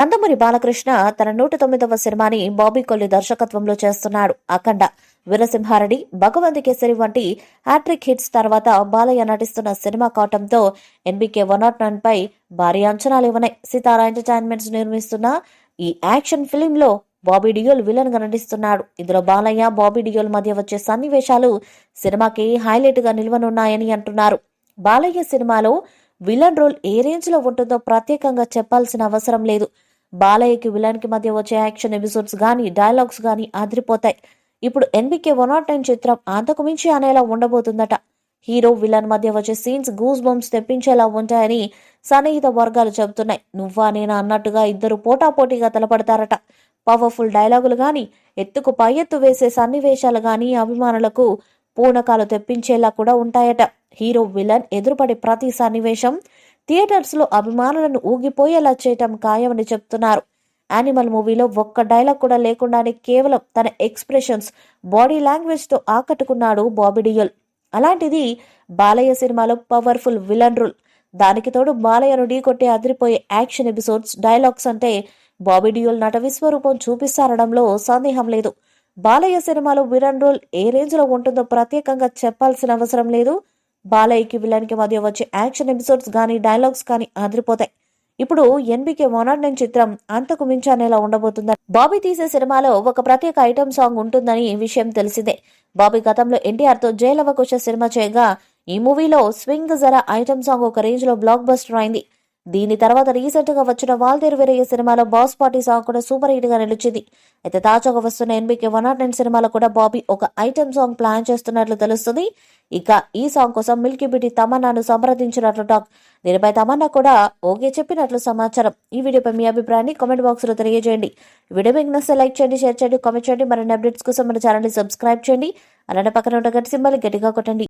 నందమూరి బాలకృష్ణ తన 109వ సినిమాని బాబీ కొల్లి దర్శకత్వంలో చేస్తున్నాడు. అఖండ, వీరసింహారెడ్డి, భగవంత్ కేసరి వంటి హ్యాట్రిక్ హిట్స్ తర్వాత బాలయ్య నటిస్తున్న సినిమా కావటంతో ఎన్బీకే 109 పై భారీ అంచనాలేవున్నాయి. సితారా ఎంటర్టైన్మెంట్స్ నిర్మిస్తున్న ఈ యాక్షన్ ఫిలిం లో బాబీ డియోల్ విలన్ గా నటిస్తున్నాడు. ఇందులో బాలయ్య, బాబీ డియోల్ మధ్య వచ్చే సన్నివేశాలు సినిమాకి హైలైట్ గా నిల్వనున్నాయని అంటున్నారు. బాలయ్య సినిమాలో విలన్ రోల్ ఏ రేంజ్ లో ఉంటుందో ప్రత్యేకంగా చెప్పాల్సిన అవసరం లేదు. బాలయ్యకి విలన్ కి మధ్య వచ్చే యాక్షన్ ఎపిసోడ్స్ గానీ, డైలాగ్స్ గానీ అదిరిపోతాయి. ఇప్పుడు ఎన్బీకే 109 చిత్రం అంతకు మించి అనేలా ఉండబోతుందట. హీరో విలన్ మధ్య వచ్చే సీన్స్ గూస్ బంప్స్ తెప్పించేలా ఉంటాయని సన్నిహిత వర్గాలు చెబుతున్నాయి. నువ్వా నేనా అన్నట్టుగా ఇద్దరు పోటాపోటీగా తలపడతారట. పవర్ఫుల్ డైలాగులు గాని, ఎత్తుకు పై ఎత్తు వేసే సన్నివేశాలు గాని అభిమానులకు పూనకాలు తెప్పించేలా కూడా ఉంటాయట. హీరో విలన్ ఎదురుపడే ప్రతి సన్నివేశం థియేటర్స్ లో అభిమానులను ఊగిపోయేలా చేయటం ఖాయమని చెప్తున్నారు. యానిమల్ మూవీలో ఒక్క డైలాగ్ కూడా లేకుండానే కేవలం తన ఎక్స్ప్రెషన్స్, బాడీ లాంగ్వేజ్ తో ఆకట్టుకున్నాడు బాబీ డియోల్. అలాంటిది బాలయ్య సినిమాలో పవర్ఫుల్ విలన్ రోల్. దానికి తోడు బాలయ్యను ఢీకొట్టే అదిరిపోయే యాక్షన్ ఎపిసోడ్స్, డైలాగ్స్ అంటే బాబీ డియోల్ నట విశ్వరూపం చూపిస్తారడంలో సందేహం లేదు. బాలయ్య సినిమాలో విలన్ రోల్ ఏ రేంజ్ లో ఉంటుందో ప్రత్యేకంగా చెప్పాల్సిన అవసరం లేదు. బాలయ్యకి విలన్ కి మధ్య వచ్చే యాక్షన్ ఎపిసోడ్స్ గానీ, డైలాగ్స్ కానీ అదిరిపోతాయి. ఇప్పుడు ఎన్బీకే 109 చిత్రం అంతకు మించి అనేలా ఉండబోతుందని, బాబీ తీసే సినిమాలో ఒక ప్రత్యేక ఐటమ్ సాంగ్ ఉంటుందని ఈ విషయం తెలిసిందే. బాబీ గతంలో ఎన్టీఆర్ తో జైలవకుశ సినిమా చేయగా ఈ మూవీలో స్వింగ్ జరా ఐటమ్ సాంగ్ ఒక రేంజ్ లో బ్లాక్ బస్టర్ అయింది. దీని తర్వాత రీసెంట్ గా వచ్చిన వాల్తేరు వీరయ్య సినిమాలో బాస్ పార్టీ సాంగ్ కూడా సూపర్ హిట్ గా నిలిచింది. అయితే తాజాగా వస్తున్న ఎన్బీకే 109 సినిమాలో కూడా బాబీ ఒక ఐటమ్ సాంగ్ ప్లాన్ చేస్తున్నట్లు తెలుస్తుంది. ఇక ఈ సాంగ్ కోసం మిల్కీ బ్యూటీ తమన్నాను సంప్రదించినట్లు టాక్. దీనిపై తమన్నా కూడా ఓకే చెప్పినట్లు సమాచారం. ఈ వీడియోపై మీ అభిప్రాయాన్ని కామెంట్ బాక్స్ లో తెలియజేయండి. వీడియో మీకు నచ్చితే లైక్ చేయండి, షేర్ చేయండి, కామెంట్ చేయండి. మరిన్ని అప్డేట్స్ కోసం మన ఛానల్ ని సబ్స్క్రైబ్ చేయండి. అలానే పక్కన ఉన్న గంట సింబల్ గట్టిగా కొట్టండి.